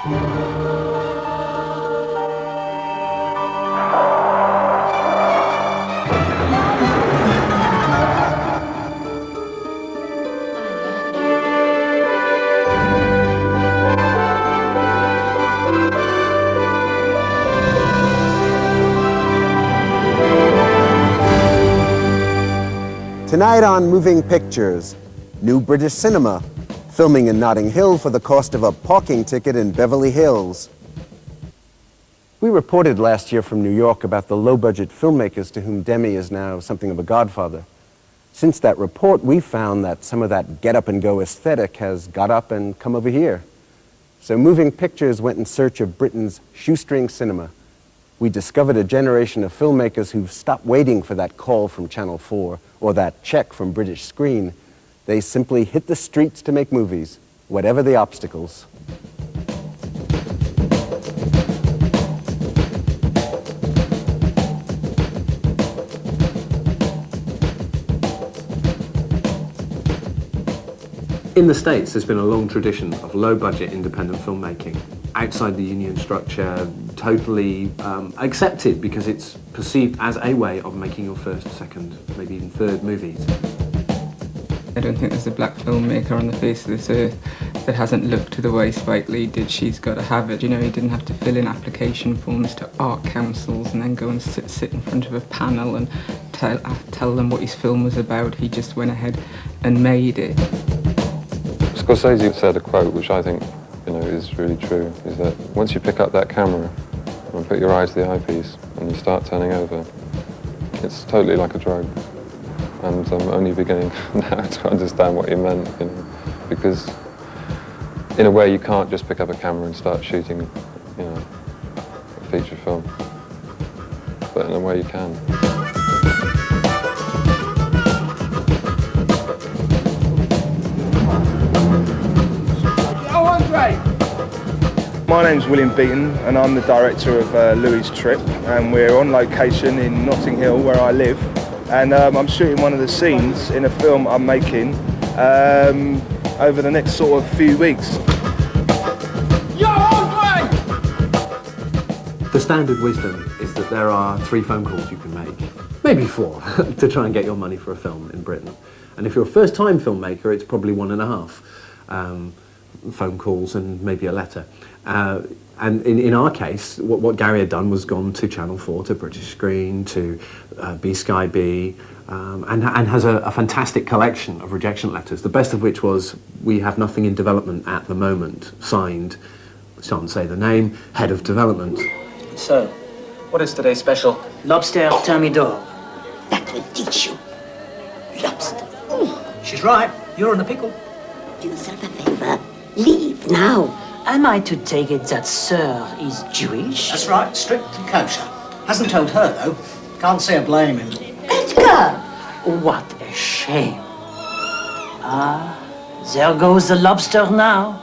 Tonight on Moving Pictures, new British cinema, filming in Notting Hill for the cost of a parking ticket in Beverly Hills. We reported last year from New York about the low-budget filmmakers to whom Demi is now something of a godfather. Since that report, we found that some of that get-up-and-go aesthetic has got up and come over here. So Moving Pictures went in search of Britain's shoestring cinema. We discovered a generation of filmmakers who've stopped waiting for that call from Channel 4 or that check from British Screen. They simply hit the streets to make movies, whatever the obstacles. In the States, there's been a long tradition of low-budget independent filmmaking. Outside the union structure, totally accepted because it's perceived as a way of making your first, second, maybe even third movies. I don't think there's a black filmmaker on the face of this earth that hasn't looked to the way Spike Lee did She's Gotta Have It. You know, he didn't have to fill in application forms to art councils and then go and sit in front of a panel and tell them what his film was about. He just went ahead and made it. Scorsese said a quote which I think is really true, is that once you pick up that camera and put your eyes to the eyepiece and you start turning over, it's totally like a drug. And I'm only beginning now to understand what he meant, because in a way you can't just pick up a camera and start shooting, a feature film, but in a way you can. My name's William Beaton and I'm the director of Louise Trip, and we're on location in Notting Hill where I live, and I'm shooting one of the scenes in a film I'm making over the next sort of few weeks. The standard wisdom is that there are 3 phone calls you can make, maybe 4, to try and get your money for a film in Britain. And if you're a first-time filmmaker, it's probably 1.5 phone calls and maybe a letter. And in our case, what Gary had done was gone to Channel 4, to British Screen, to B-Sky B, and has a fantastic collection of rejection letters, the best of which was, we have nothing in development at the moment, signed, shan't say the name, head of development. So, what is today's special? Lobster thermidor. That will teach you. Lobster. She's right, you're in a pickle. Do yourself a favor. Leave now. Am I to take it that Sir is Jewish? That's right, strictly kosher. Hasn't told her, though. Can't see her blaming. Edgar! What a shame. Ah, there goes the lobster now.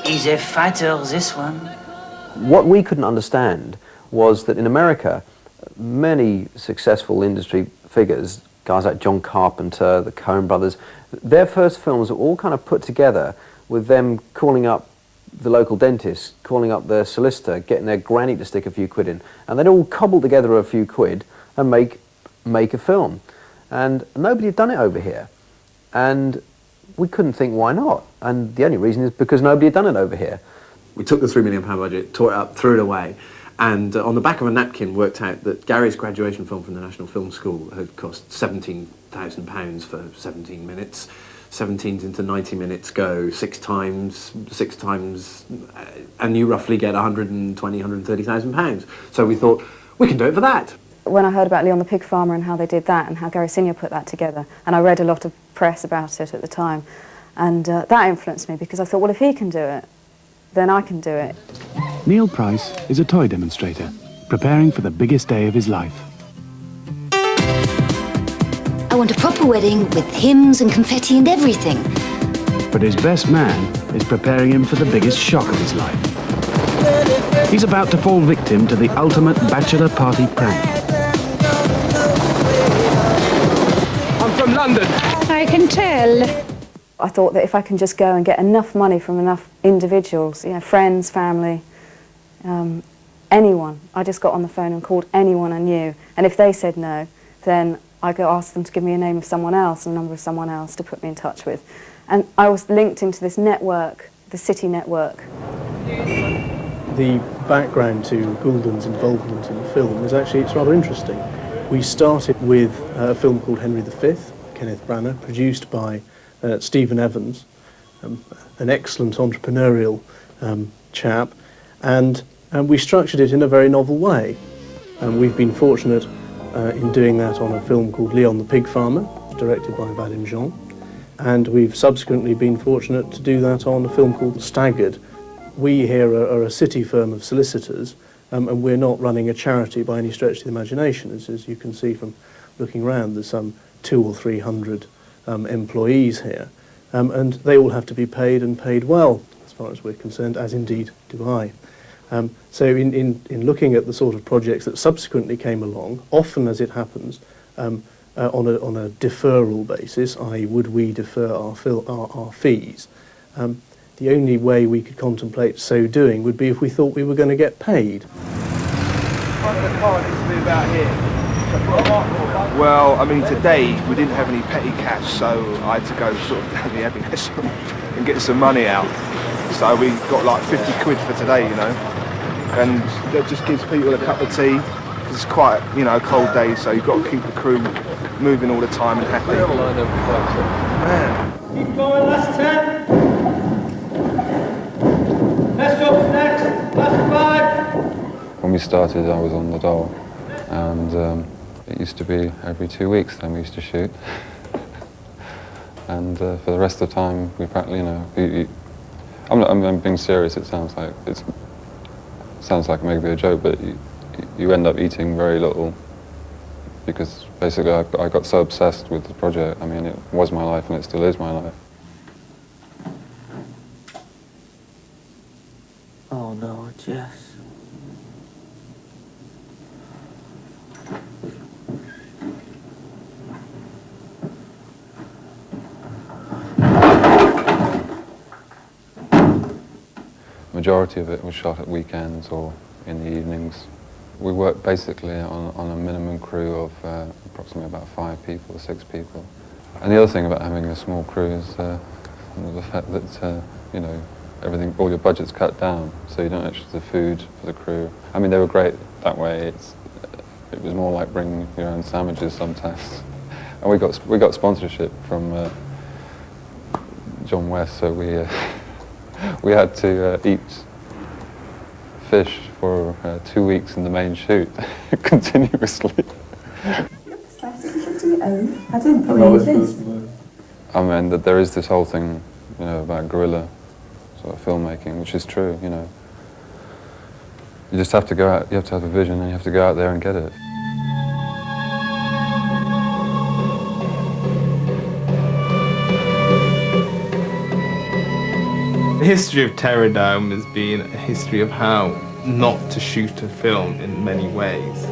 He's a fighter, this one. What we couldn't understand was that in America, many successful industry figures, guys like John Carpenter, the Coen brothers, their first films were all kind of put together with them calling up the local dentist, calling up their solicitor, getting their granny to stick a few quid in, and they'd all cobble together a few quid and make a film. And nobody had done it over here. And we couldn't think why not. And the only reason is because nobody had done it over here. We took the £3 million budget, tore it up, threw it away, and on the back of a napkin worked out that Gary's graduation film from the National Film School had cost £17,000 for 17 minutes. 17 into 90 minutes go 6 times, and you roughly get £130,000. So we thought, we can do it for that. When I heard about Leon the Pig Farmer and how they did that and how Gary Sinyor put that together, and I read a lot of press about it at the time, and that influenced me because I thought, well, if he can do it, then I can do it. Neil Price is a toy demonstrator, preparing for the biggest day of his life. I want a proper wedding with hymns and confetti and everything. But his best man is preparing him for the biggest shock of his life. He's about to fall victim to the ultimate bachelor party prank. I'm from London. I can tell. I thought that if I can just go and get enough money from enough individuals, you know, friends, family, anyone, I just got on the phone and called anyone I knew, and if they said no, then I could ask them to give me a name of someone else, a number of someone else to put me in touch with. And I was linked into this network, the City Network. The background to Gouldens' involvement in film is actually, it's rather interesting. We started with a film called Henry V, Kenneth Branagh, produced by Stephen Evans, an excellent entrepreneurial chap, and we structured it in a very novel way. And we've been fortunate in doing that on a film called Leon the Pig Farmer, directed by Vadim, and we've subsequently been fortunate to do that on a film called Staggered. We here are a city firm of solicitors, and we're not running a charity by any stretch of the imagination. As you can see from looking around, there's some 200 or 300 employees here, and they all have to be paid, and paid well, as far as we're concerned, as indeed do I. So in looking at the sort of projects that subsequently came along, often as it happens, on a deferral basis, i.e. would we defer our fees, the only way we could contemplate so doing would be if we thought we were going to get paid. The car needs to be about here. Well, I mean, today we didn't have any petty cash, so I had to go sort of down the Abbey and get some money out. So we got like 50 quid for today, you know, and that just gives people a cup of tea. It's quite, you know, a cold day, so you've got to keep the crew moving all the time and happy. Man. Keep going, last 10. Next up next, last 5. When we started, I was on the dole, and it used to be every 2 weeks then we used to shoot. And for the rest of the time, we practically, you know, I'm being serious. It sounds like maybe a joke, but you end up eating very little, because basically I got so obsessed with the project. I mean, it was my life and it still is my life. Oh no, Jess. Majority of it was shot at weekends or in the evenings. We worked basically on a minimum crew of approximately about 5 people or 6 people. And the other thing about having a small crew is the fact that you know, all your budget's cut down, so you don't actually have the food for the crew. I mean, they were great that way. It was more like bringing your own sandwiches sometimes. And we got sponsorship from John West, so we had to eat fish for 2 weeks in the main shoot, continuously. I didn't put any this. I mean, that there is this whole thing, you know, about guerrilla sort of filmmaking, which is true, you know. You just have to go out, you have to have a vision, and you have to go out there and get it. The history of Terradome has been a history of how not to shoot a film in many ways.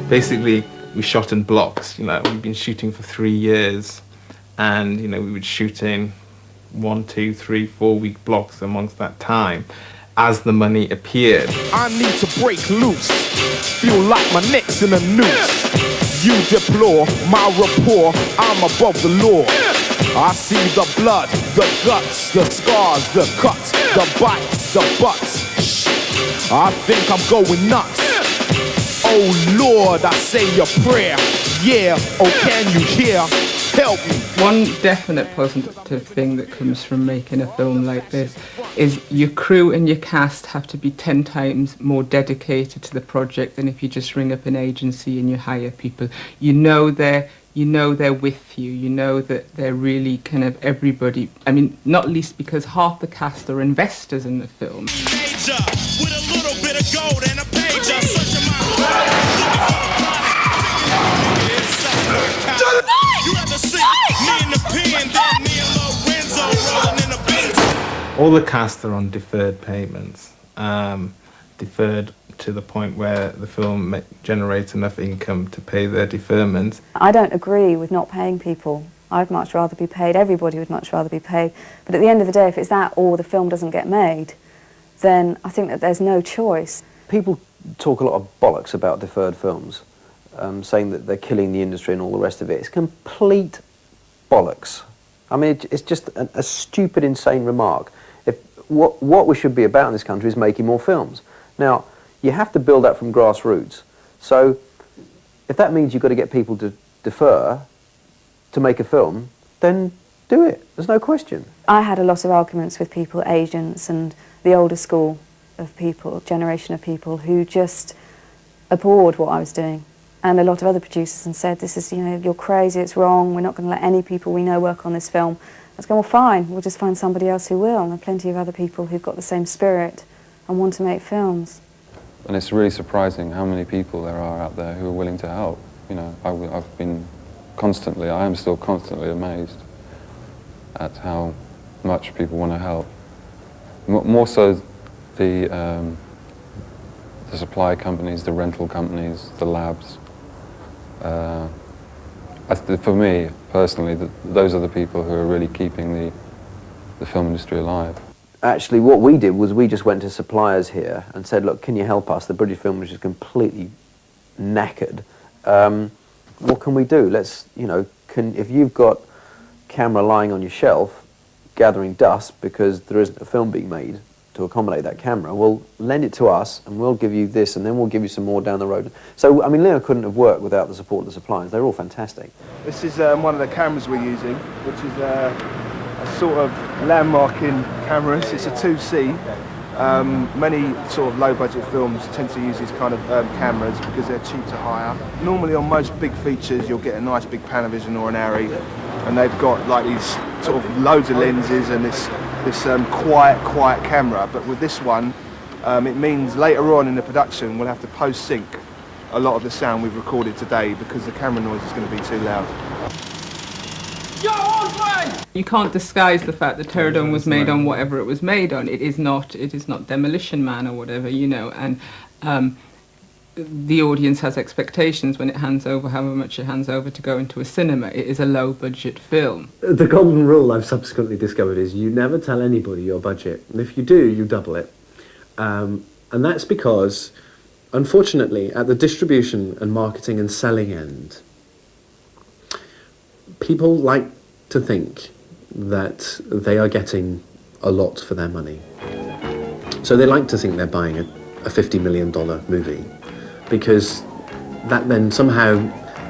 Basically, we shot in blocks, you know, we've been shooting for 3 years, and, you know, we would shoot in 1, 2, 3, 4 week blocks amongst that time as the money appeared. I need to break loose, feel like my neck's in a noose. You deplore my rapport, I'm above the law. I see the blood, the guts, the scars, the cuts, the bites, the butts. Shh, I think I'm going nuts. Oh Lord, I say a prayer. Yeah, oh can you hear? Help me. One definite positive thing that comes from making a film like this is your crew and your cast have to be 10 times more dedicated to the project than if you just ring up an agency and you hire people. You know they're with you, you know that they're really kind of everybody. I mean, not least because half the cast are investors in the film. Major, with a little bit of gold and a pager, such a All the cast are on deferred payments, deferred to the point where the film generates enough income to pay their deferments. I don't agree with not paying people I'd much rather be paid, everybody would much rather be paid. But at the end of the day, if it's that or the film doesn't get made, then I think that there's no choice. People talk a lot of bollocks about deferred films, saying that they're killing the industry and all the rest of it. It's complete bollocks. I mean, it's just a stupid, insane remark. What we should be about in this country is making more films. Now, you have to build that from grassroots. So, if that means you've got to get people to defer to make a film, then do it. There's no question. I had a lot of arguments with people, agents and the older school of people, generation of people who just abhorred what I was doing. And a lot of other producers and said, this is, you know, you're crazy, it's wrong, we're not going to let any people we know work on this film. I was going, well, fine, we'll just find somebody else who will. And there are plenty of other people who've got the same spirit and want to make films. And it's really surprising how many people there are out there who are willing to help. You know, I've been constantly, I am still constantly amazed at how much people want to help. More so the supply companies, the rental companies, the labs. For me, personally, those are the people who are really keeping the film industry alive. Actually, what we did was we just went to suppliers here and said, look, can you help us? The British film industry is completely knackered. What can we do? Let's, you know, if you've got camera lying on your shelf gathering dust because there isn't a film being made to accommodate that camera, well, lend it to us and we'll give you this and then we'll give you some more down the road. So, I mean, Leo couldn't have worked without the support of the suppliers. They're all fantastic. This is one of the cameras we're using, which is a sort of landmarking cameras. It's a 2C. Many sort of low-budget films tend to use these kind of cameras because they're cheap to hire. Normally on most big features you'll get a nice big Panavision or an Arri, and they've got like these sort of loads of lenses and this quiet camera. But with this one, it means later on in the production we'll have to post-sync a lot of the sound we've recorded today because the camera noise is going to be too loud. You can't disguise the fact that Terradome was made on whatever it was made on. It is not Demolition Man or whatever, you know, and the audience has expectations when it hands over however much it hands over to go into a cinema. It is a low-budget film. The golden rule I've subsequently discovered is you never tell anybody your budget, and if you do, you double it. And that's because, unfortunately, at the distribution and marketing and selling end, people like to think that they are getting a lot for their money. So they like to think they're buying a $50 million movie because that then somehow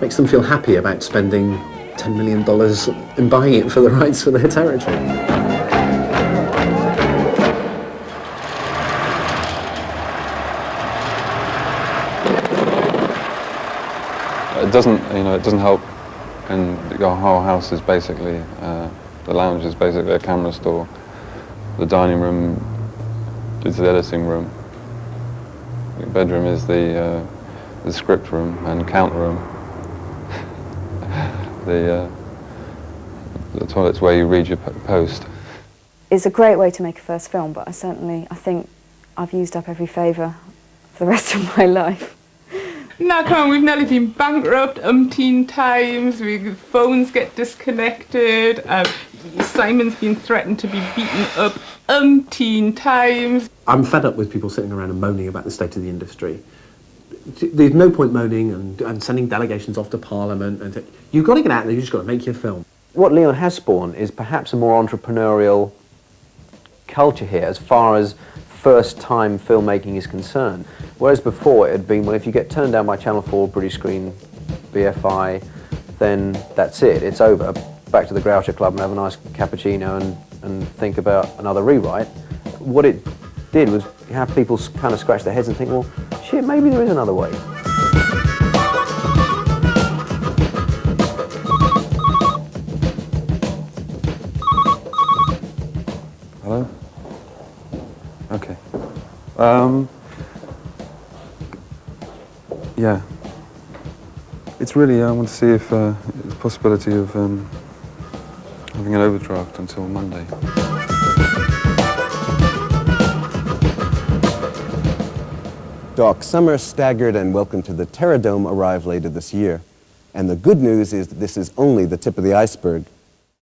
makes them feel happy about spending $10 million and buying it for the rights for their territory. It doesn't help, and your whole house is basically, the lounge is basically a camera store. The dining room is the editing room. The bedroom is the script room and count room. The toilet's where you read your post. It's a great way to make a first film, but I think I've used up every favour for the rest of my life. No, come on, we've nearly been bankrupt umpteen times, phones get disconnected, Simon's been threatened to be beaten up umpteen times. I'm fed up with people sitting around and moaning about the state of the industry. There's no point moaning and sending delegations off to Parliament. And you've got to get out there, you've just got to make your film. What Leon has spawned is perhaps a more entrepreneurial culture here as far as first-time filmmaking is concerned. Whereas before it had been, well, if you get turned down by Channel 4, British Screen, BFI, then that's it, it's over. Back to the Groucho Club and have a nice cappuccino and think about another rewrite. What it did was have people kind of scratch their heads and think, well, shit, maybe there is another way. Hello? Okay. Yeah. It's really, I want to see if the possibility of having an overdraft until Monday. Doc Summer, Staggered, and Welcome to the Terradome arrive later this year. And the good news is that this is only the tip of the iceberg.